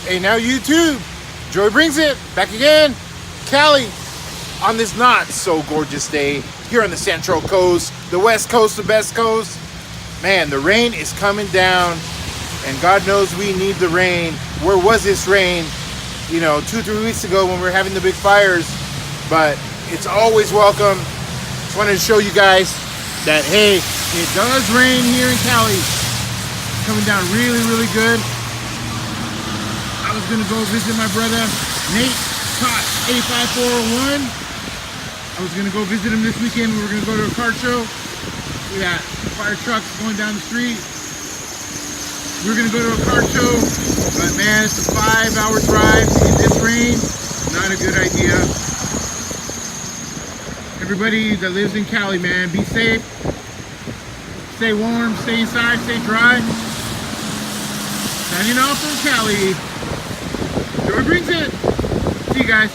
Hey, now YouTube. Joy brings it back again. Cali on this not so gorgeous day here on the Central Coast, the West Coast, the best coast. Man, the rain is coming down, and God knows we need the rain. Where was this rain? 2-3 weeks ago when we were having the big fires. But it's always welcome. Just wanted to show you guys that, hey, it does rain here in Cali. Coming down really, really good. I was gonna go visit my brother Nate Cox 85401. I was gonna go visit him this weekend. We were gonna go to a car show. We got fire trucks going down the street. We were gonna go to a car show, but man, it's a 5-hour drive in this rain. Not a good idea. Everybody that lives in Cali, man, be safe. Stay warm, stay inside, stay dry. Signing off from Cali. Joy brings it. See you guys.